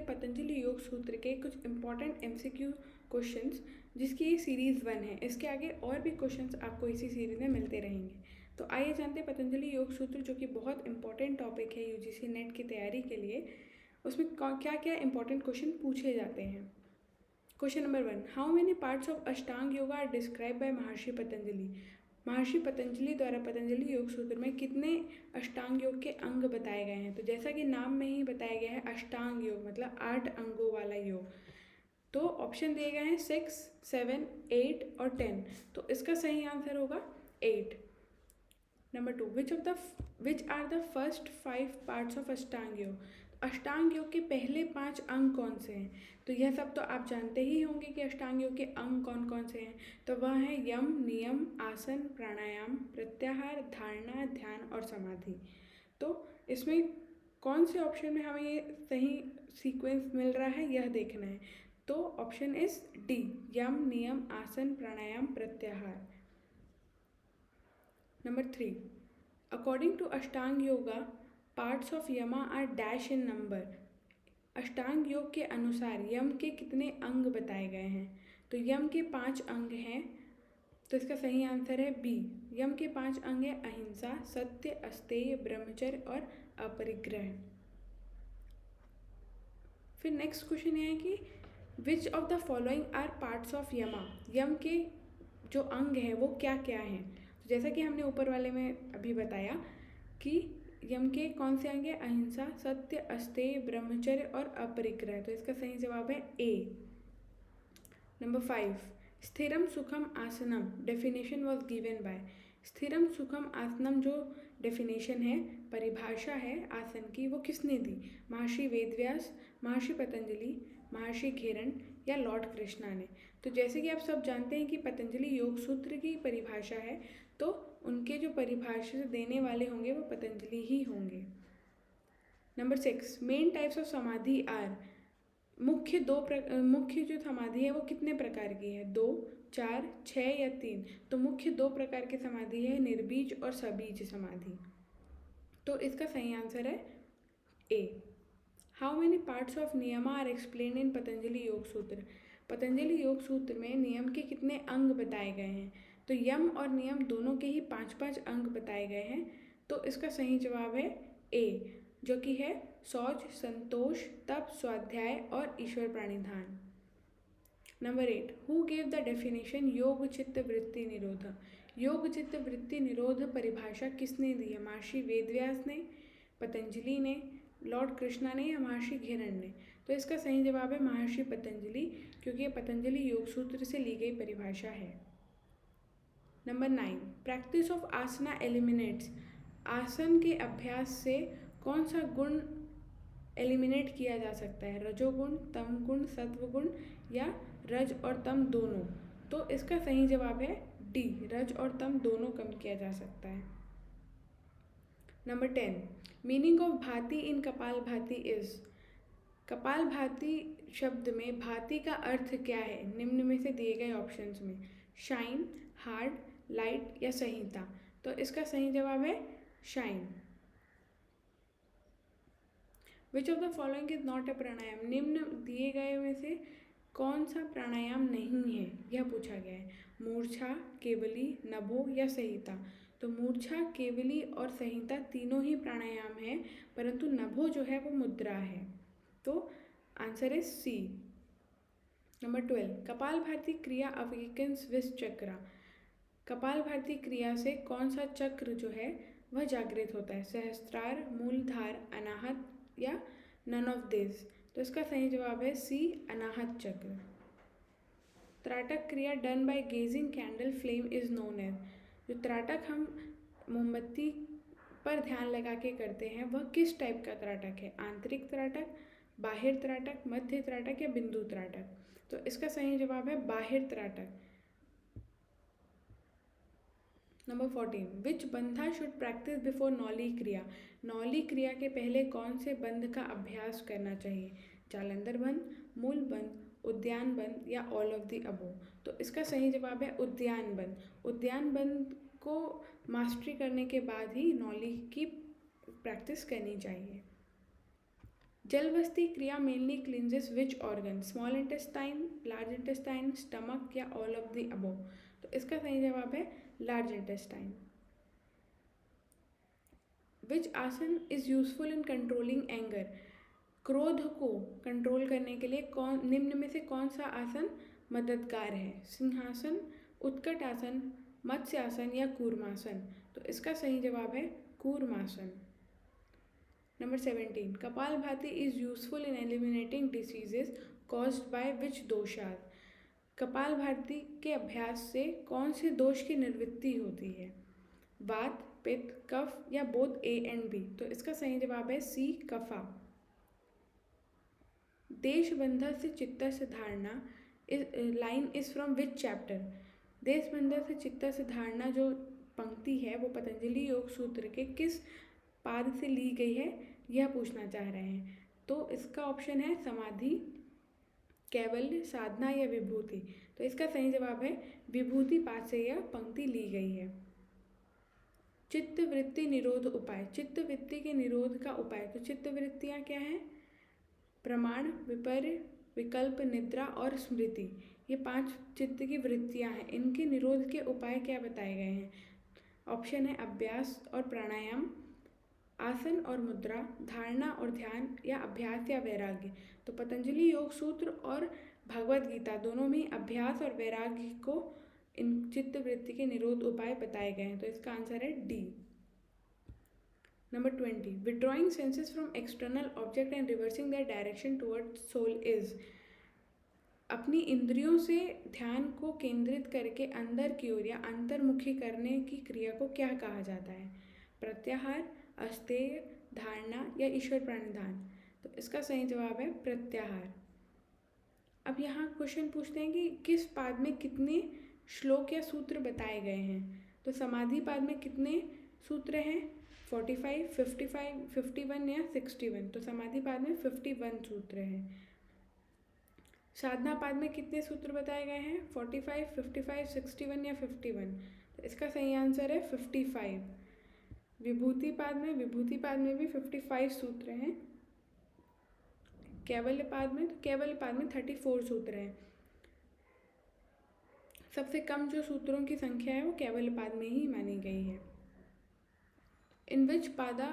पतंजलि योग सूत्र के कुछ इंपॉर्टेंट MCQ क्वेश्चंस, जिसकी ये सीरीज़ 1 है। इसके आगे और भी क्वेश्चंस आपको इसी सीरीज़ में मिलते रहेंगे। तो आइए जानते हैं पतंजलि योग सूत्र, जो कि बहुत इंपॉर्टेंट टॉपिक है UGC नेट की तैयारी के लिए। उसमें क्या क्या इंपॉर्टेंट क्वेश्चन पूछे जाते हैं। Question number 1, how many parts of Ashtanga yoga are describe by महर्षि पतंजलि। महर्षि पतंजलि द्वारा पतंजलि योग सूत्र में कितने अष्टांग योग के अंग बताए गए हैं। तो जैसा कि नाम में ही बताया गया है, अष्टांग योग मतलब 8 अंगों वाला योग। तो ऑप्शन दिए गए हैं 6, 7, 8 और 10। तो इसका सही आंसर होगा 8। Number 2, which are the first 5 parts of Ashtanga yoga. अष्टांग योग के पहले 5 अंग कौन से हैं। तो यह सब तो आप जानते ही होंगे कि अष्टांग योग के अंग कौन कौन से हैं। तो वह है यम, नियम, आसन, प्राणायाम, प्रत्याहार, धारणा, ध्यान और समाधि। तो इसमें कौन से ऑप्शन में हमें ये सही सीक्वेंस मिल रहा है, यह देखना है। तो ऑप्शन इज डी, यम, नियम, आसन, प्राणायाम, प्रत्याहार। Number 3, according to Ashtanga yoga parts of यमा आर डैश इन नंबर। अष्टांग योग के अनुसार यम के कितने अंग बताए गए हैं। तो यम के 5 अंग हैं। तो इसका सही आंसर है बी, यम के 5 अंग हैं अहिंसा, सत्य, अस्तेय, ब्रह्मचर्य और अपरिग्रह। फिर नेक्स्ट क्वेश्चन ये है कि which of the following are parts of yama. यम के जो अंग हैं वो क्या क्या हैं। तो जैसा कि हमने ऊपर वाले में अभी बताया कि यम के कौन से अंग हैं, अहिंसा, सत्य, अस्तेय, ब्रह्मचर्य और अपरिग्रह। तो इसका सही जवाब है ए। नंबर 5, स्थिरम सुखम आसनम डेफिनेशन वॉज गिवन बाय। स्थिरम सुखम आसनम जो डेफिनेशन है, परिभाषा है आसन की, वो किसने दी। महर्षि वेदव्यास, महर्षि पतंजलि, महर्षि घेरन या लॉर्ड कृष्णा ने। तो जैसे कि आप सब जानते हैं कि पतंजलि योग सूत्र की परिभाषा है, तो उनके जो परिभाषा देने वाले होंगे वो पतंजलि ही होंगे। नंबर 6, मेन टाइप्स ऑफ समाधि आर। मुख्य जो समाधि है वो कितने प्रकार की है, 2, 4, 6 या 3। तो मुख्य 2 प्रकार की समाधि है, निर्बीज और सबीज समाधि। तो इसका सही आंसर है ए। हाउ मेनी पार्ट्स ऑफ नियमा आर एक्सप्लेन इन पतंजलि योग सूत्र। पतंजलि योग सूत्र में नियम के कितने अंग बताए गए हैं। तो यम और नियम दोनों के ही 5-5 अंग बताए गए हैं। तो इसका सही जवाब है ए, जो कि है शौच, संतोष, तप, स्वाध्याय और ईश्वर प्राणिधान। Number 8, who gave the definition योग चित्त वृत्ति निरोध। योग चित्त वृत्ति निरोध परिभाषा किसने दी है। महर्षि वेदव्यास ने, पतंजलि ने, लॉर्ड कृष्णा ने या महर्षि घेरन ने। तो इसका सही जवाब है महर्षि पतंजलि, क्योंकि ये पतंजलि योग सूत्र से ली गई परिभाषा है। Number 9, practice of asana eliminates. आसन के अभ्यास से कौन सा गुण एलिमिनेट किया जा सकता है, रजोगुण, तमगुण, सत्वगुण या रज और तम दोनों। तो इसका सही जवाब है डी, रज और तम दोनों कम किया जा सकता है। नंबर 10, मीनिंग ऑफ भांति इन कपाल भाति इज। कपाल भाति शब्द में भांति का अर्थ क्या है निम्न में से दिए गए ऑप्शंस में। शाइन, हार्ड, लाइट या संहिता। तो इसका सही जवाब है shine. Which of the following is not a pranayama. निम्न दिए गए में से कौन सा प्राणायाम नहीं है, यह पूछा गया है। मूर्छा, केवली, नभो या संहिता। तो मूर्छा, केवली और संहिता तीनों ही प्राणायाम है, परंतु नभो जो है वो मुद्रा है। तो आंसर इज सी। नंबर 12, कपाल भारती क्रिया अवेकन्स विच चक्रा। कपाल भारती क्रिया से कौन सा चक्र जो है वह जागृत होता है, सहस्त्रार, मूलधार, अनाहत या नन ऑफ दिस। तो इसका सही जवाब है सी, अनाहत चक्र। Trataka kriya done by gazing candle flame is known as. जो त्राटक हम मोमबत्ती पर ध्यान लगा के करते हैं वह किस टाइप का त्राटक है, आंतरिक त्राटक, बाहिर त्राटक, मध्य त्राटक या बिंदु त्राटक। तो इसका सही जवाब है बाहिर त्राटक। नंबर 14, विच बंधा शुड प्रैक्टिस बिफोर नौली क्रिया। नौली क्रिया के पहले कौन से बंध का अभ्यास करना चाहिए, जालंधर बंध, मूल बंध, उद्यान बंध या ऑल ऑफ द अबो। तो इसका सही जवाब है उद्यान बंध। उद्यान बंध को मास्टरी करने के बाद ही नौली की प्रैक्टिस करनी चाहिए। जलवस्ती क्रिया mainly cleanses which organ, small intestine, large intestine, stomach या ऑल ऑफ द अबव। तो इसका सही जवाब है large intestine. Which asana is useful in controlling anger, क्रोध को कंट्रोल करने के लिए निम्न में से कौन सा आसन मददगार है? सिंहासन, उत्कट आसन, मत्स्य आसन या कूर्मासन। तो इसका सही जवाब है कूर्मासन। Number 17, kapalbhati is useful in eliminating diseases caused by which दोषास, कपालभाति के अभ्यास से कौन से दोष की निवृत्ति होती है? वात, पित्त, कफ या बोथ ए एंड बी। तो इसका सही जवाब है सी, कफा। देशबंधन से चित्तस्य धारणा line is from which chapter, देशबंधन से चित्तस्य धारणा जो पंक्ति है वो पतंजलि योग सूत्र के किस पाद से ली गई है, यह पूछना चाह रहे हैं। तो इसका ऑप्शन है समाधि, कैवल्य, साधना या विभूति। तो इसका सही जवाब है विभूति पाद से यह पंक्ति ली गई है। चित्तवृत्ति निरोध उपाय, चित्तवृत्ति के निरोध का उपाय। तो चित्तवृत्तियाँ क्या हैं? प्रमाण, विपर्य, विकल्प, निद्रा और स्मृति। ये 5 चित्त की वृत्तियाँ हैं। इनके निरोध के उपाय क्या बताए गए हैं? ऑप्शन है अभ्यास और प्राणायाम, आसन और मुद्रा, धारणा और ध्यान या अभ्यास या वैराग्य। तो पतंजलि योग सूत्र और भगवद गीता दोनों में अभ्यास और वैराग्य को इन चित्तवृत्ति के निरोध उपाय बताए गए हैं। तो इसका आंसर है D. Number 20, withdrawing senses from external object and reversing their direction towards soul is, अपनी इंद्रियों से ध्यान को केंद्रित करके अंदर की ओर या अंतर्मुखी करने की क्रिया को क्या कहा जाता है? प्रत्याहार, अस्तेय, धारणा या ईश्वर प्रणिधान। तो इसका सही जवाब है प्रत्याहार। अब यहाँ क्वेश्चन पूछते हैं कि किस पाद में कितने श्लोक या सूत्र बताए गए हैं? तो समाधि पाद में कितने सूत्र हैं? 45, 55, 51 या 61। तो समाधि पाद में 51 सूत्र हैं। साधना पाद में कितने सूत्र बताए गए हैं? 45, 55, 61 या 51। तो इसका सही आंसर है 55। विभूति पाद में भी 55 सूत्र हैं। कैवल्य पाद में 34 सूत्र हैं। सबसे कम जो सूत्रों की संख्या है वो कैवल्य पाद में ही मानी गई है। इन विच पादा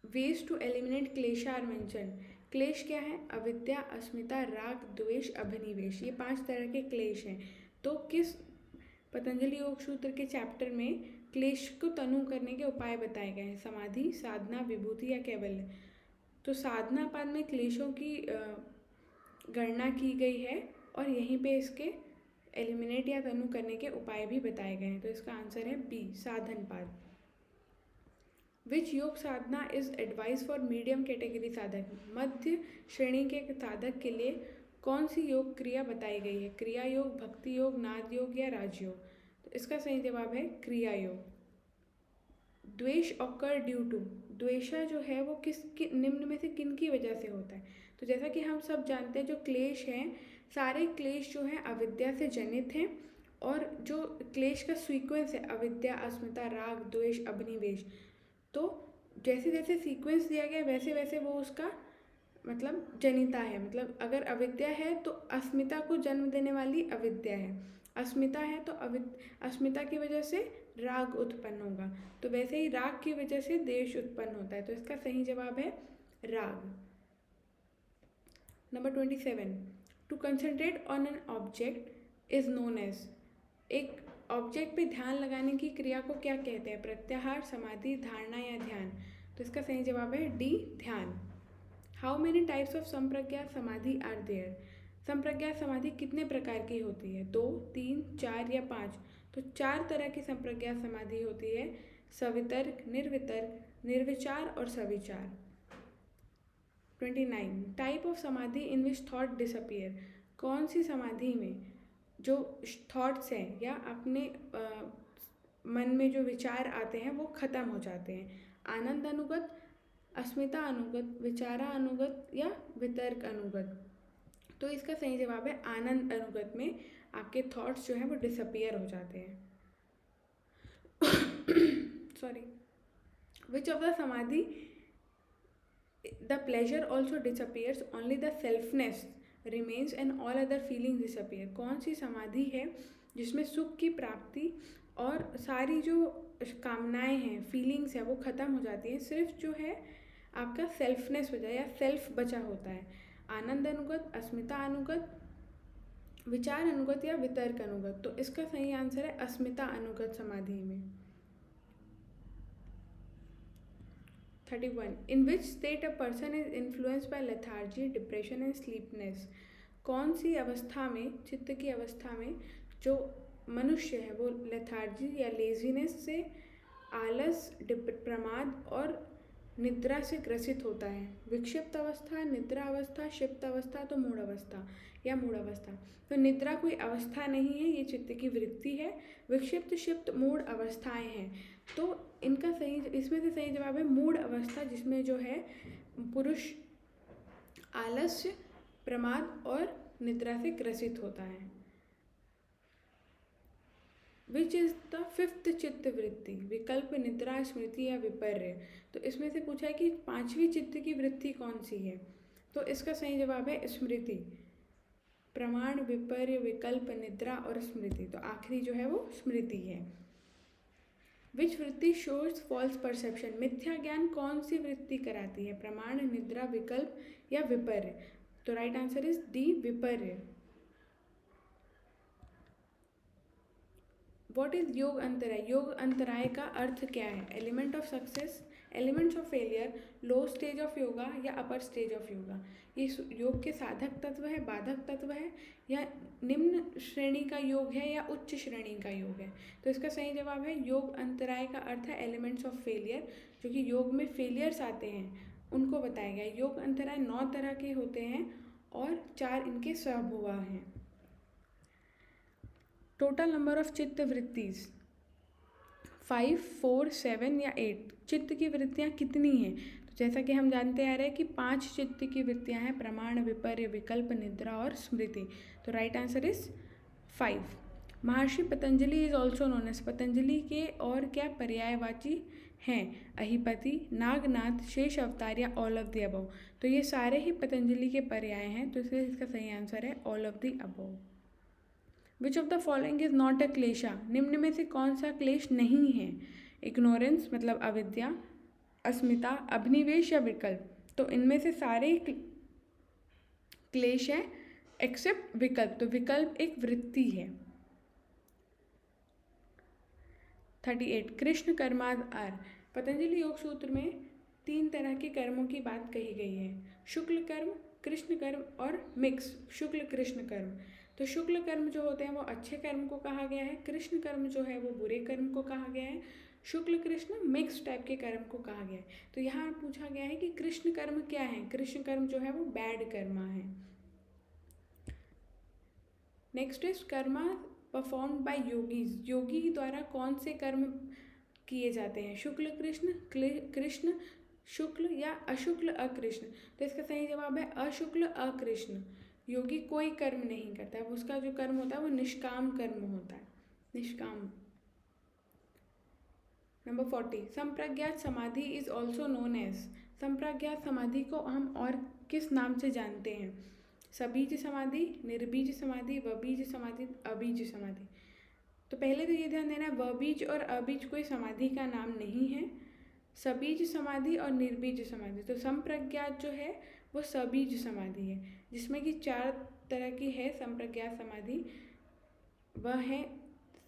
वेज टू एलिमिनेट क्लेश आर मेंशन, क्लेश क्या है? अविद्या, अस्मिता, राग, द्वेष, अभिनिवेश। ये 5 तरह के क्लेश हैं। तो किस पतंजलि योग सूत्र के चैप्टर में क्लेश को तनु करने के उपाय बताए गए हैं? समाधि, साधना, विभूति या कैवल्य। तो साधना पाद में क्लेशों की गणना की गई है और यहीं पे इसके एलिमिनेट या तनु करने के उपाय भी बताए गए हैं। तो इसका आंसर है बी, साधन पाद। विच योग साधना is advice for medium category साधक, मध्य श्रेणी के साधक के लिए कौन सी योग क्रिया बताई गई है? क्रिया योग, भक्ति योग, नाद योग या राजयोग। तो इसका सही जवाब है क्रिया योग। द्वेष ऑकर ड्यू टू, द्वेषा जो है वो निम्न में से किन की वजह से होता है? तो जैसा कि हम सब जानते हैं जो क्लेश हैं, सारे क्लेश जो हैं अविद्या से जनित हैं और जो क्लेश का सीक्वेंस है अविद्या, अस्मिता, राग, द्वेष, अभिनिवेश। तो जैसे जैसे सीक्वेंस दिया गया वैसे वैसे वो उसका मतलब जनिता है। मतलब अगर अविद्या है तो अस्मिता को जन्म देने वाली अविद्या है, अस्मिता है तो अस्मिता की वजह से राग उत्पन्न होगा, तो वैसे ही राग की वजह से द्वेष उत्पन्न होता है। तो इसका सही जवाब है राग। Number 27, to concentrate on an object is known as, एक ऑब्जेक्ट पे ध्यान लगाने की क्रिया को क्या कहते हैं? प्रत्याहार, समाधि, धारणा या ध्यान। तो इसका सही जवाब है डी, ध्यान। हाउ मेनी टाइप्स ऑफ संप्रज्ञा समाधि आर देयर, संप्रज्ञा समाधि कितने प्रकार की होती है? 2, 3, 4 या 5। तो 4 तरह की संप्रज्ञा समाधि होती है, सवितर्क, निर्वितर्क, निर्विचार और सविचार। 29, टाइप ऑफ समाधि इन विच थॉट डिसअपियर, कौन सी समाधि में जो थॉट्स हैं या अपने मन में जो विचार आते हैं वो ख़त्म हो जाते हैं? आनंद अनुगत, अस्मिता अनुगत, विचारा अनुगत या वितर्क अनुगत। तो इसका सही जवाब है आनंद अनुगत में आपके थॉट्स जो हैं वो डिसअपियर हो जाते हैं। सॉरी। विच ऑफ द समाधि The pleasure also disappears, only the selfness remains and all other feelings disappear. कौन सी समाधि है जिसमें सुख की प्राप्ति और सारी जो कामनाएं हैं, फीलिंग्स है, वो ख़त्म हो जाती हैं, सिर्फ जो है आपका सेल्फनेस हो जाए या सेल्फ बचा होता है. आनंद अनुगत, अस्मिता अनुगत, विचार अनुगत या वितर्क अनुगत. तो इसका सही आंसर है अस्मिता अनुगत समाधि में. 31. In which state a person is influenced by lethargy, depression and sleepiness. कौन सी अवस्था में, चित्त की अवस्था में जो मनुष्य है वो लेथार्जी या लेजीनेस से, आलस, प्रमाद और निद्रा से ग्रसित होता है. विक्षिप्त अवस्था, निद्रा अवस्था, क्षिप्त अवस्था तो मूढ़ अवस्था या मूढ़ अवस्था. तो निद्रा कोई अवस्था नहीं है, ये चित्त की वृत्ति है. विक्षिप्त, क्षिप्त, मूढ़ अवस्थाएं हैं. तो इनका सही, इसमें से सही जवाब है मूढ़ अवस्था, जिसमें जो है पुरुष आलस्य, प्रमाद और निद्रा से ग्रसित होता है. विच इज द फिफ्थ चित्त वृत्ति? विकल्प, निद्रा, स्मृति या विपर्य. तो इसमें से पूछा है कि पांचवी चित्त की वृत्ति कौन सी है. तो इसका सही जवाब है स्मृति. प्रमाण, विपर्य, विकल्प, निद्रा और स्मृति. तो आखिरी जो है वो स्मृति है. विच वृत्ति शोज फॉल्स परसेप्शन? मिथ्या ज्ञान कौन सी वृत्ति कराती है? प्रमाण, निद्रा, विकल्प या विपर्य. तो राइट आंसर इज डी, विपर्य. वॉट इज योग अंतराय? योग अंतराय का अर्थ क्या है? Element of success, elements of failure, low stage of yoga या अपर स्टेज ऑफ योगा. ये योग के साधक तत्व है, बाधक तत्व है, या निम्न श्रेणी का योग है या उच्च श्रेणी का योग है. तो इसका सही जवाब है योग अंतराय का अर्थ है एलिमेंट्स ऑफ फेलियर, जो कि योग में फेलियर्स आते हैं उनको बताया गया. योग अंतराय 9 तरह के होते हैं और 4 इनके स्वभुवा हैं. टोटल नंबर ऑफ चित्त वृत्तिज 5, 4, 7 या 8. चित्त की वृत्तियाँ कितनी हैं? तो जैसा कि हम जानते आ रहे हैं कि 5 चित्त की वृत्तियाँ हैं, प्रमाण, विपर्य, विकल्प, निद्रा और स्मृति. तो right answer is 5. Maharshi Patanjali is also known as. Patanjali के और क्या पर्यायवाची हैं? अहिपति, नागनाथ, शेष अवतार या ऑल ऑफ द अबव. तो ये सारे ही पतंजलि के पर्याय हैं, तो इसलिए इसका सही आंसर है all of the above. Which of the following is not a क्लेशा? निम्न में से कौन सा क्लेश नहीं है? इग्नोरेंस मतलब अविद्या, अस्मिता, अभिनिवेश या विकल्प. तो इनमें से सारे क्लेश हैं एक्सेप्ट विकल्प. तो विकल्प एक वृत्ति है. 38. कृष्ण कर्माद आर. पतंजलि योग सूत्र में 3 तरह के कर्मों की बात कही गई है. शुक्ल कर्म, कृष्ण कर्म और मिक्स शुक्ल कृष्ण कर्म. तो शुक्ल कर्म जो होते हैं वो अच्छे कर्म को कहा गया है, कृष्ण कर्म जो है वो बुरे कर्म को कहा गया है, शुक्ल कृष्ण मिक्स टाइप के कर्म को कहा गया है. तो यहाँ पूछा गया है कि कृष्ण कर्म क्या है? कृष्ण कर्म जो है वो बैड कर्मा है. Next is karma performed by yogis. योगी द्वारा कौन से कर्म किए जाते हैं? शुक्ल कृष्ण, कृष्ण शुक्ल या अशुक्ल अकृष्ण. तो इसका सही जवाब है अशुक्ल अकृष्ण. योगी कोई कर्म नहीं करता है, उसका जो कर्म होता है वो निष्काम कर्म होता है, निष्काम. नंबर 40. संप्रज्ञात समाधि इज ऑल्सो नोन एज. संप्रज्ञात समाधि को हम और किस नाम से जानते हैं? सबीज समाधि, निर्बीज समाधि, वबीज समाधि, अबीज समाधि. तो पहले तो ये ध्यान देना है वबीज और अबीज कोई समाधि का नाम नहीं है. सबीज समाधि और निर्बीज समाधि. तो संप्रज्ञात जो है वो सबीज समाधि है, जिसमें कि 4 तरह की है संप्रज्ञात समाधि. वह है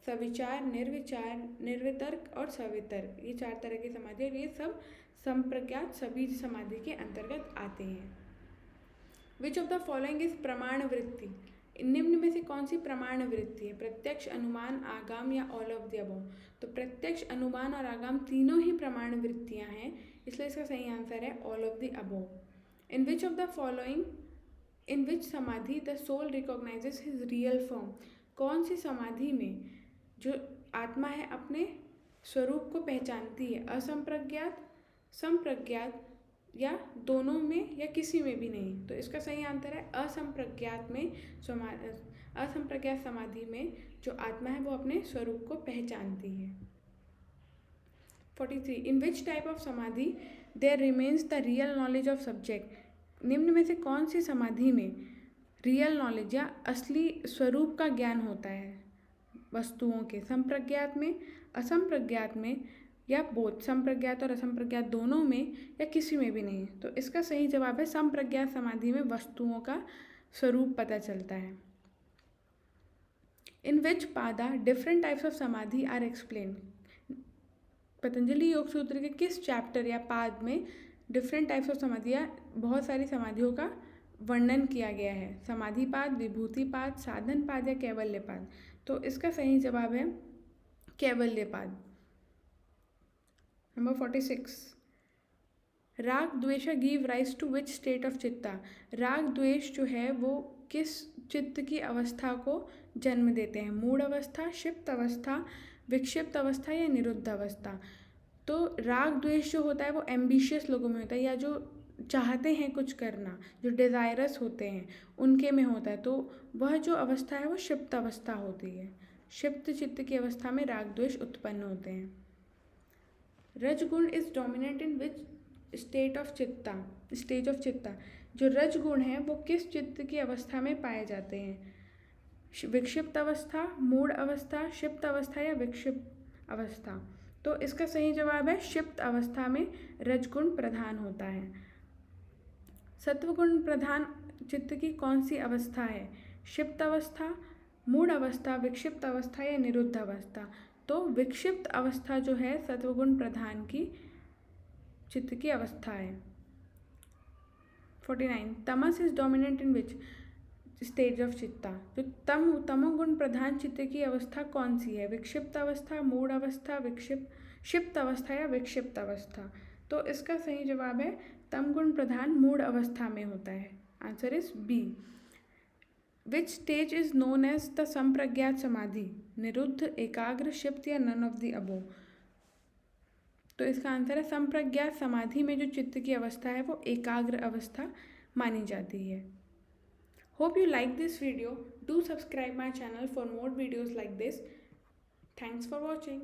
सविचार, निर्विचार, निर्वितर्क और सवितर्क. ये 4 तरह की समाधि और ये सब संप्रज्ञात सबीज समाधि के अंतर्गत आते हैं. विच ऑफ द फॉलोइंग इज प्रमाण वृत्ति? निम्न में से कौन सी प्रमाण वृत्ति है? प्रत्यक्ष, अनुमान, आगाम या ऑल ऑफ द अबव. तो प्रत्यक्ष, अनुमान और आगाम तीनों ही प्रमाण वृत्तियां हैं, इसलिए इसका सही आंसर है all of the above. In which of the following, in which समाधि the soul recognises his real form? कौन सी समाधि में जो आत्मा है अपने स्वरूप को पहचानती है? असंप्रज्ञात, संप्रज्ञात या दोनों में या किसी में भी नहीं. तो इसका सही आंसर है असंप्रज्ञात में. असंप्रज्ञात समाधि में जो आत्मा है वो अपने स्वरूप को पहचानती है. 43. In which type of samadhi there remains the real knowledge of subject. निम्न में से कौन सी समाधि में रियल नॉलेज या असली स्वरूप का ज्ञान होता है वस्तुओं के? संप्रज्ञात में, असंप्रज्ञात में, या बोध, संप्रज्ञात और असंप्रज्ञात दोनों में, या किसी में भी नहीं। तो इसका सही जवाब है संप्रज्ञात समाधि में वस्तुओं का स्वरूप पता चलता है। इन विच पादा डिफरेंट टाइप्स ऑफ समाधि आर एक्सप्लेन। पतंजलि योग सूत्र के किस चैप्टर या पाद में डिफरेंट टाइप्स ऑफ समाधि या बहुत सारी समाधियों का वर्णन किया गया है? समाधि पाद, विभूति पाद, साधन पाद या कैवल्य पाद। तो इसका सही जवाब है कैवल्य पाद। Number 46, raga dvesha give rise to which state of chitta. राग द्वेष जो है वो किस चित्त की अवस्था को जन्म देते हैं? मूढ़ अवस्था, क्षिप्त अवस्था, विक्षिप्त अवस्था या निरुद्ध अवस्था। तो राग द्वेष जो होता है वो एम्बिशियस लोगों में होता है, या जो चाहते हैं कुछ करना, जो डिज़ायरस होते हैं, उनके में होता है। तो वह जो अवस्था है वो क्षिप्त अवस्था होती है। क्षिप्त चित्त की अवस्था में राग द्वेष उत्पन्न होते हैं। रजगुण is dominant in which state of चित्ता, स्टेज ऑफ चित्ता। जो रजगुण है वो किस चित्त की अवस्था में पाए जाते हैं? विक्षिप्त अवस्था, मूढ़ अवस्था, क्षिप्त अवस्था या विक्षिप्त अवस्था। तो इसका सही जवाब है क्षिप्त अवस्था में रजगुण प्रधान होता है। सत्वगुण प्रधान चित्त की कौन सी अवस्था है? क्षिप्त अवस्था, मूढ़ अवस्था, विक्षिप्त अवस्था या निरुद्ध अवस्था। तो विक्षिप्त अवस्था जो है सत्वगुण प्रधान की चित्त की अवस्था है। 49, तमस is dominant in which stage of चित्ता। जो तमोगुण प्रधान चित्त की अवस्था कौन सी है? विक्षिप्त अवस्था, मूढ़ अवस्था, क्षिप्त अवस्था या विक्षिप्त अवस्था। तो इसका सही जवाब है तमगुण प्रधान मूढ़ अवस्था में होता है। Answer is B. Which stage is known as the samprajnata samadhi? निरुद्ध, एकाग्र, क्षिप्त या नन ऑफ द अबोव। तो इसका आंसर है संप्रज्ञात समाधि में जो चित्त की अवस्था है वो एकाग्र अवस्था मानी जाती है। Hope you like this video. Do subscribe my channel for more videos like this. Thanks for watching.